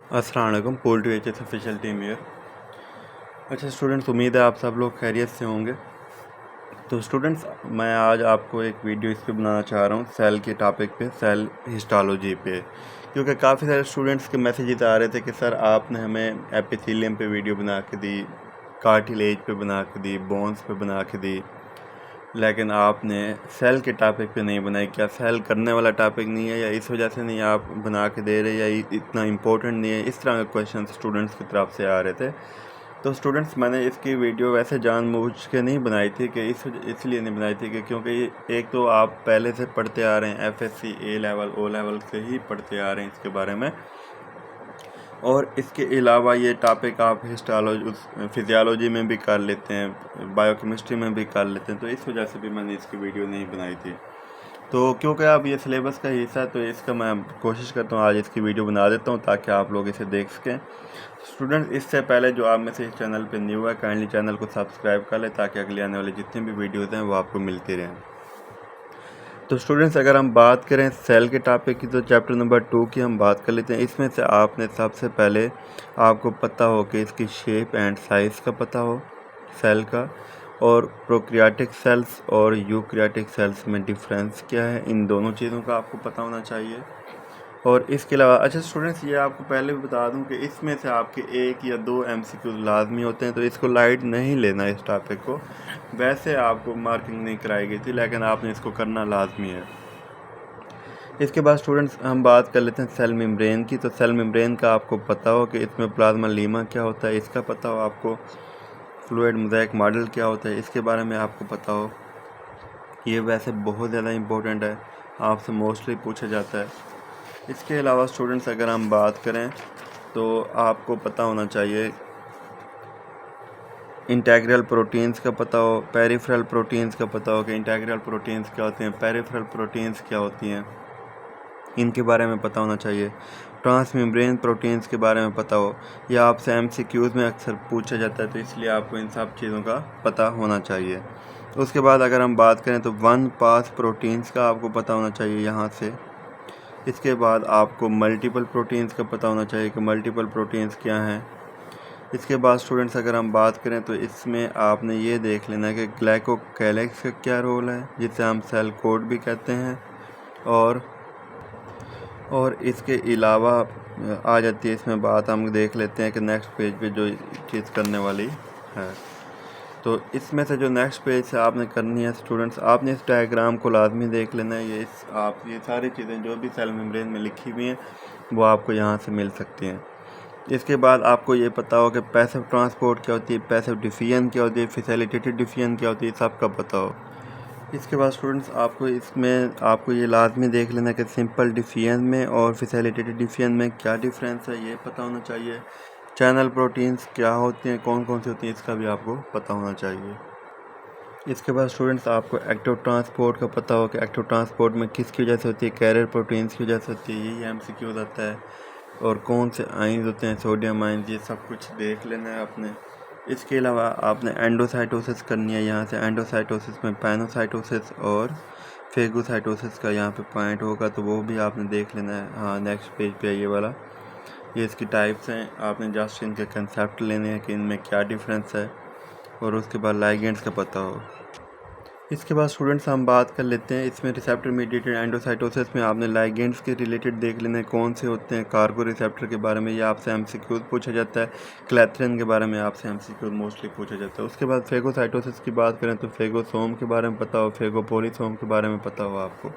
अस्सलाम वालेकुम। Poultry HS official team year. अच्छा स्टूडेंट्स, उम्मीद है आप सब लोग खैरियत से होंगे। तो स्टूडेंट्स, मैं आज आपको एक वीडियो इस पे बनाना चाह रहा हूँ सेल के टॉपिक पे, सेल हिस्टोलॉजी पे, क्योंकि काफ़ी सारे स्टूडेंट्स के मैसेजेस आ रहे थे कि सर आपने हमें एपिथेलियम पे वीडियो बना के दी, कार्टिलेज पे बना के दी, बोन्स पे बना के दी, लेकिन आपने सेल के टॉपिक पे नहीं बनाई। क्या सेल करने वाला टॉपिक नहीं है, या इस वजह से नहीं आप बना के दे रहे, या इतना इम्पोर्टेंट नहीं है? इस तरह के क्वेश्चन स्टूडेंट्स की तरफ से आ रहे थे। तो स्टूडेंट्स, मैंने इसकी वीडियो वैसे जानबूझ के नहीं बनाई थी कि इसलिए नहीं बनाई थी कि क्योंकि एक तो आप पहले से पढ़ते आ रहे हैं, एफएससी ए लेवल ओ लेवल से ही पढ़ते आ रहे हैं इसके बारे में, और इसके अलावा ये टॉपिक आप हिस्टोलॉजी फिजियोलॉजी में भी कर लेते हैं, बायोकेमिस्ट्री में भी कर लेते हैं। तो इस वजह से भी मैंने इसकी वीडियो नहीं बनाई थी। तो क्योंकि अब ये सिलेबस का हिस्सा है, तो इसका मैं कोशिश करता हूँ आज इसकी वीडियो बना देता हूँ ताकि आप लोग इसे देख सकें। स्टूडेंट्स, इससे पहले जो आप में से इस चैनल पे न्यू है, काइंडली चैनल को सब्सक्राइब कर लें ताकि अगले आने वाले जितने भी वीडियोज़ हैं वो आपको मिलती रहें। तो स्टूडेंट्स, अगर हम बात करें सेल के टॉपिक की, तो चैप्टर नंबर 2 की हम बात कर लेते हैं। इसमें से आपने सबसे पहले आपको पता हो कि इसकी शेप एंड साइज़ का पता हो सेल का, और प्रोक्रियाटिक सेल्स और यूक्रियाटिक सेल्स में डिफरेंस क्या है, इन दोनों चीज़ों का आपको पता होना चाहिए। और इसके अलावा अच्छा स्टूडेंट्स, ये आपको पहले भी बता दूं कि इसमें से आपके 1 या 2 एमसीक्यूज लाजमी होते हैं, तो इसको लाइट नहीं लेना इस टॉपिक को। वैसे आपको मार्किंग नहीं कराई गई थी, लेकिन आपने इसको करना लाजमी है। इसके बाद स्टूडेंट्स, हम बात कर लेते हैं सेल मेम्ब्रेन की। तो सेल मेम्ब्रेन का आपको पता हो कि इसमें प्लाज्मा लीमा क्या होता है, इसका पता हो आपको। फ्लूइड मोज़ेक मॉडल क्या होता है, इसके बारे में आपको पता हो। ये वैसे बहुत ज़्यादा इम्पोर्टेंट है, आपसे मोस्टली पूछा जाता है। इसके अलावा स्टूडेंट्स, अगर हम बात करें तो आपको पता होना चाहिए इंटेग्रल प्रोटीन्स का पता हो, पेरिफेरल प्रोटीन्स का पता हो कि इंटेग्रल प्रोटीन्स क्या होते हैं, पेरिफेरल प्रोटीन्स क्या होती हैं, इनके बारे में पता होना चाहिए। ट्रांसमेम्ब्रेन प्रोटीन्स के बारे में पता हो। यह आपसे एमसीक्यूज़ में अक्सर पूछा जाता है, तो इसलिए आपको इन सब चीज़ों का पता होना चाहिए। उसके बाद अगर हम बात करें तो वन पास प्रोटीन्स का आपको पता होना चाहिए यहाँ से। इसके बाद आपको मल्टीपल प्रोटीन्स का पता होना चाहिए कि मल्टीपल प्रोटीन्स क्या हैं। इसके बाद स्टूडेंट्स, अगर हम बात करें तो इसमें आपने ये देख लेना है कि ग्लाइकोकैलिक्स का क्या रोल है, जिसे हम सेल कोड भी कहते हैं। और इसके अलावा आ जाती है इसमें बात, हम देख लेते हैं कि नेक्स्ट पेज पे जो चीज़ करने वाली है। तो इसमें से जो नेक्स्ट पेज से आपने करनी है स्टूडेंट्स, आपने इस डायग्राम को लाजमी देख लेना है। ये सारी चीज़ें जो भी सेल मेम्ब्रेन में लिखी हुई हैं वो आपको यहाँ से मिल सकती हैं। इसके बाद आपको ये पता हो कि पैसिव ट्रांसपोर्ट क्या होती है, पैसिव डिफिजन क्या होती है, फैसिलिटेटेड डिफिजन क्या होती है, सबका पता हो। इसके बाद स्टूडेंट्स, आपको ये लाजमी देख लेना कि सिंपल डिफिजन में और फैसिलिटेटेड डिफिजन में क्या डिफरेंस है, ये पता होना चाहिए। चैनल प्रोटीन्स क्या होती हैं, कौन कौन सी होती हैं, इसका भी आपको पता होना चाहिए। इसके बाद स्टूडेंट्स, आपको एक्टिव ट्रांसपोर्ट का पता हो कि एक्टिव ट्रांसपोर्ट में किसकी वजह से होती है, कैरियर प्रोटीन्स की वजह से होती है, यही एमसीक्यू आता है। और कौन से आइंस होते हैं, सोडियम आइंस, ये सब कुछ देख लेना है आपने। इसके अलावा आपने एंडोसाइटोसिस करनी है। यहाँ से एंडोसाइटोसिस में पैनोसाइटोसिस और फेगोसाइटोसिस का यहाँ पे पॉइंट होगा, तो वो भी आपने देख लेना है। हाँ, नेक्स्ट पेज पे ये वाला, ये इसकी टाइप्स हैं। आपने जस्ट इनके कंसेप्ट लेने हैं कि इनमें क्या डिफरेंस है, और उसके बाद लाइगेंड्स का पता हो। इसके बाद स्टूडेंट्स, हम बात कर लेते हैं इसमें रिसेप्टर मीडिएटेड एंडोसाइटोसिस में आपने लाइगेंड्स के रिलेटेड देख लेने कौन से होते हैं। कार्गो रिसेप्टर के बारे में ये आपसे एमसीक्यूज पूछा जाता है। क्लैथरिन के बारे में आपसे एमसीक्यूज मोस्टली पूछा जाता है। उसके बाद फेगोसाइटोसिस की बात करें तो फेगोसोम के बारे में पता हो, फेगोपोलिसोम के बारे में पता हो आपको।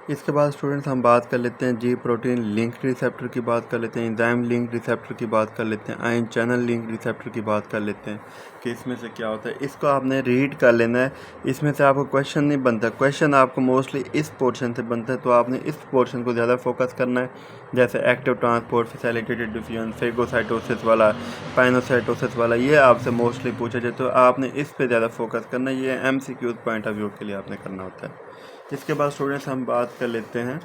इसके बाद स्टूडेंट्स, हम बात कर लेते हैं जी प्रोटीन लिंक्ड रिसेप्टर की बात कर लेते हैं, एंजाइम लिंक्ड रिसेप्टर की बात कर लेते हैं, आयन चैनल लिंक्ड रिसेप्टर की बात कर लेते हैं कि इसमें से क्या होता है। इसको आपने रीड कर लेना है। इसमें से आपको क्वेश्चन नहीं बनता, क्वेश्चन आपको मोस्टली इस पोर्शन से बनता है, तो आपने इस पोर्शन को ज़्यादा फोकस करना है। जैसे active transport, facilitated diffusion, phagocytosis वाला, पाइनोसाइटोसिस वाला, ये आपसे मोस्टली पूछा जाए, तो आपने इस पर ज़्यादा फोकस करना है। ये एमसीक्यूज पॉइंट ऑफ व्यू के लिए आपने करना होता है। इसके बाद स्टूडेंट्स, हम बात कर लेते हैं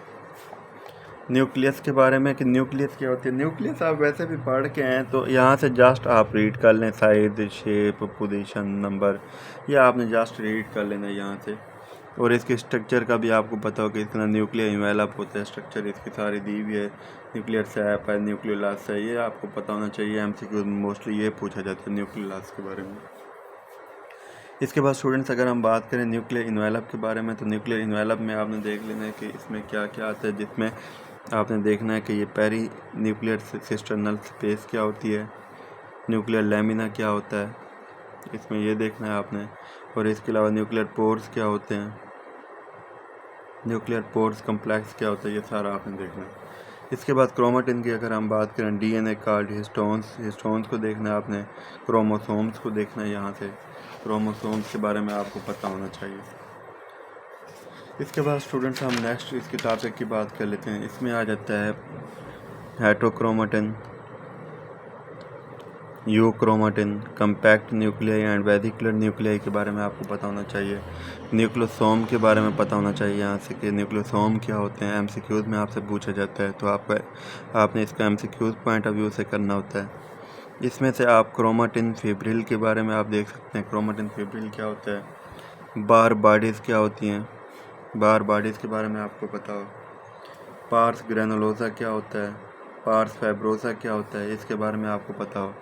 न्यूक्लियस के बारे में कि न्यूक्लियस क्या होती है। न्यूक्लियस आप वैसे भी पढ़ के हैं, तो यहाँ से जस्ट आप रीड कर लें, साइज, शेप, पोजीशन, नंबर, ये आपने जस्ट रीड कर लेना है यहाँ से। और इसके स्ट्रक्चर का भी आपको पता हो कि इतना न्यूक्लियर इन्वेलप होता है, स्ट्रक्चर इसकी सारी दी हुई है। न्यूक्लियर सैप है, न्यूक्लियोलास है, ये आपको पता होना चाहिए। एमसीक्यू मोस्टली ये पूछा जाता है न्यूक्लियोलास के बारे में। इसके बाद स्टूडेंट्स अगर हम बात करें न्यूक्लियर इन्वेलप के बारे में, तो न्यूक्लियर इन्वेलप में आपने देख लेना है कि इसमें क्या क्या आता है, जिसमें आपने देखना है कि ये पेरी न्यूक्लियर सिस्टर्नल स्पेस क्या होती है, न्यूक्लियर लैमिना क्या होता है, इसमें ये देखना है आपने। और इसके अलावा न्यूक्लियर पोर्स क्या होते हैं, न्यूक्लियर पोर्स कम्प्लेक्स क्या होता है, ये सारा आपने देखना है। इसके बाद क्रोमेटिन की अगर हम बात करें, डीएनए कार्ड, हिस्टोन्स को देखना है आपने, क्रोमोसोम्स को देखना है। यहाँ से क्रोमोसोम्स के बारे में आपको पता होना चाहिए। इसके बाद स्टूडेंट्स हम नेक्स्ट इसके टॉपिक की बात कर लेते हैं। इसमें आ जाता है हेटरोक्रोमेटिन, euchromatin, compact nuclei and vesicular nuclei के बारे में आपको पता होना चाहिए। न्यूक्लियोसोम के बारे में पता होना चाहिए यहाँ से कि न्यूक्लियोसोम क्या होते हैं। एमसीक्यूज़ में आपसे पूछा जाता है, तो आपने इसका एमसीक्यूज़ पॉइंट ऑफ व्यू से करना होता है। इसमें से आप क्रोमेटिन फिब्रिल के बारे में आप देख सकते हैं। क्रोमेटिन फिब्रिल क्या होता है, बार बॉडीज़ क्या होती हैं, बार बॉडीज़ के बारे में आपको पता हो। पार्स ग्रेनुलोसा क्या होता है, पार्स फाइब्रोसा क्या होता है, इसके बारे में आपको पता हो।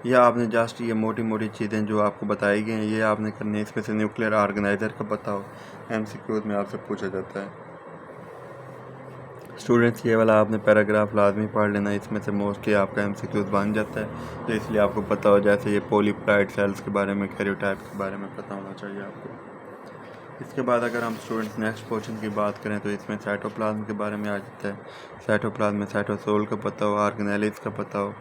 या आपने जस्ट ये मोटी मोटी चीज़ें जो आपको बताई गई हैं ये आपने करनी है। इसमें से न्यूक्लियर ऑर्गेनाइजर का पता हो, एमसीक्यूज़ में आपसे पूछा जाता है। स्टूडेंट्स ये वाला आपने पैराग्राफ लाजमी पढ़ लेना, इसमें से मोस्टली आपका एमसीक्यूज़ बन जाता है, तो इसलिए आपको पता हो। जैसे ये पॉलीप्लाइड सेल्स के बारे में, कैरियोटाइप के बारे में पता होना चाहिए आपको। इसके बाद अगर हम स्टूडेंट्स नेक्स्ट पोर्शन की बात करें, तो इसमें साइटोप्लाज्म के बारे में आ जाता है। साइटोप्लाज्म में साइटोसोल का पता हो, ऑर्गेनेलिस का पता हो,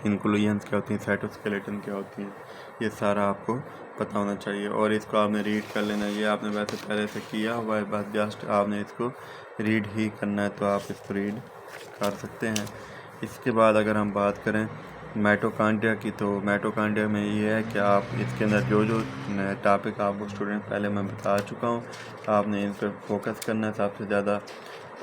इंक्लूजन्स क्या होती हैं, साइटोस्केलेटन क्या होती हैं, ये सारा आपको पता होना चाहिए। और इसको आपने रीड कर लेना है। ये आपने वैसे पहले से किया हुआ है, बस जस्ट आपने इसको रीड ही करना है, तो आप इसको रीड कर सकते हैं। इसके बाद अगर हम बात करें माइटोकॉन्ड्रिया की, तो माइटोकॉन्ड्रिया में ये है कि आप इसके अंदर जो जो टॉपिक आपको स्टूडेंट पहले मैं बता चुका हूँ, आपने इन पर फोकस करना है सबसे ज़्यादा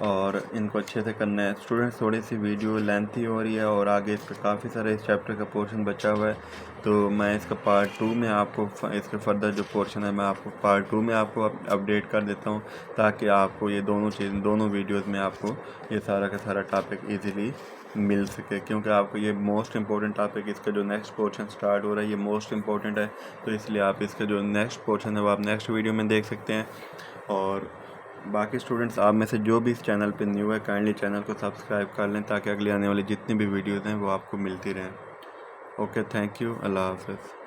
और इनको अच्छे से करना है। स्टूडेंट्स थोड़ी सी वीडियो लेंथी हो रही है और आगे इस पर काफ़ी सारे इस चैप्टर का पोर्शन बचा हुआ है, तो मैं इसका पार्ट 2 में आपको इसके फर्दर जो पोर्शन है मैं आपको पार्ट 2 में आपको अपडेट कर देता हूँ, ताकि आपको ये दोनों वीडियोस में आपको ये सारा का सारा टॉपिक इजीली मिल सके। क्योंकि आपको ये मोस्ट इंपॉर्टेंट टॉपिक, इसका जो नेक्स्ट पोर्शन स्टार्ट हो रहा है ये मोस्ट इंपॉर्टेंट है, तो इसलिए आप इसका जो नेक्स्ट पोर्शन है वो आप नेक्स्ट वीडियो में देख सकते हैं। और बाकी स्टूडेंट्स आप में से जो भी इस चैनल पे न्यू है, काइंडली चैनल को सब्सक्राइब कर लें, ताकि अगली आने वाली जितनी भी वीडियोज़ हैं वो आपको मिलती रहें। ओके, थैंक यू, अल्लाह हाफ़िज़।